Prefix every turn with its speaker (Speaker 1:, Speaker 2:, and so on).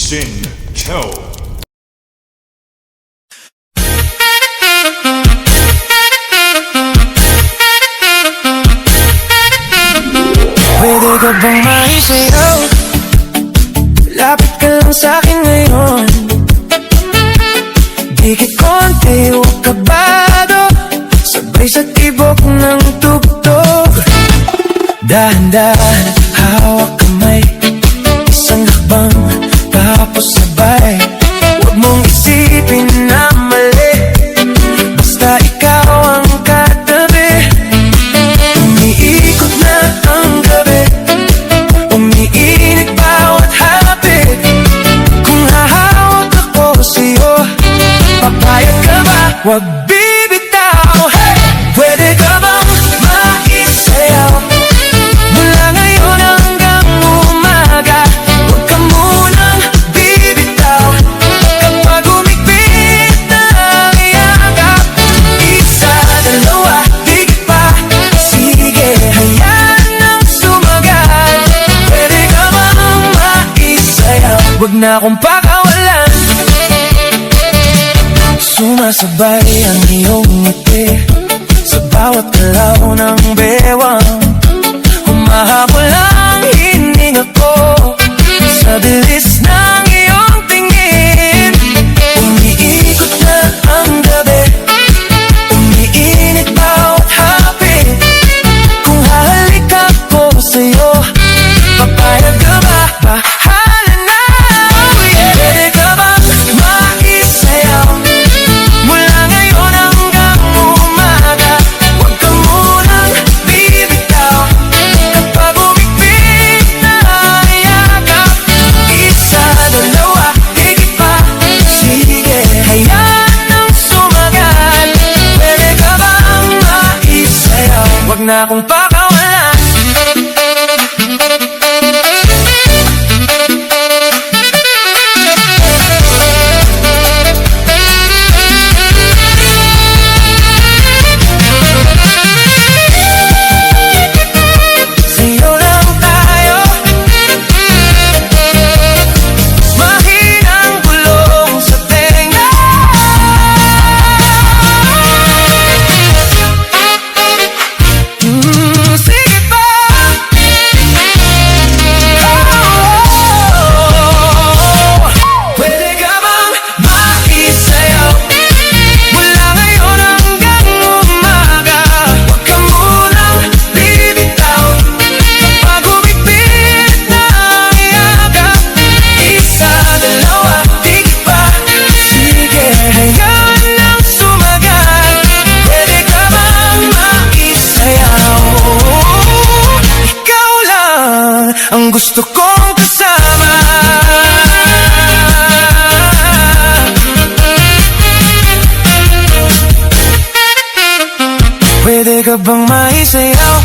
Speaker 1: Sin Chow.
Speaker 2: Pwede ka bang maisayaw? Lapit ka lang sa'kin ngayon. Dikit konti, huwag kabado. Sabay sa tibok ng tugtog. Dahan-dahan, hawak kamay. Isang hakbang, tapos sabay. Huwag mong isipin na mali. Basta ikaw ang katabi. Umiikot na ang gabi. Umiinit bawat hapit. Kung hahawak ako sa'yo, papayag ka ba? Huwag bibitaw. Hey! Pwede ka bang maisayaw? Mula ngayon hanggang umaga. Huwag ka munang bibitaw. Kapag umigpit na ang yakap, isa, dalawa, higit pa. Sige, hayaan nang sumagal. Pwede ka bang maisayaw? Huwag na akong pakawalan. Sumasabay ang iyong ngiti sa bawat galaw ng bewang. Humahabol ang hininga ko sa bilis ng iyong tingin. Umiikot na ang gabi. Umiinit bawat hapit. Kung hahalik ako sa'yo, papayag ka ba? Bahala na. Pwede ka bang maisayaw? Mula ngayon hanggang umaga. Huwag ka munang bibitaw. Kapag umigpit na ang yakap, isa, dalawa, higit pa. Sige, hayaan nang sumagal. Pwede ka bang maisayaw? Huwag na akong pakawalan. Sa'yo lang tayo. Mahinang bulong sa tenga. Sige pa. Pwede ka bang maisayaw? Mula ngayon hanggang umaga. Huwag ka munang bibitaw. Kapag umigpit na ang yakap, isa, dalawa, higit pa. Sige, hayaan nang sumagal. Pwede ka bang maisayaw? Ikaw lang ang gusto kong kasama. Pwede ka bang maisayaw?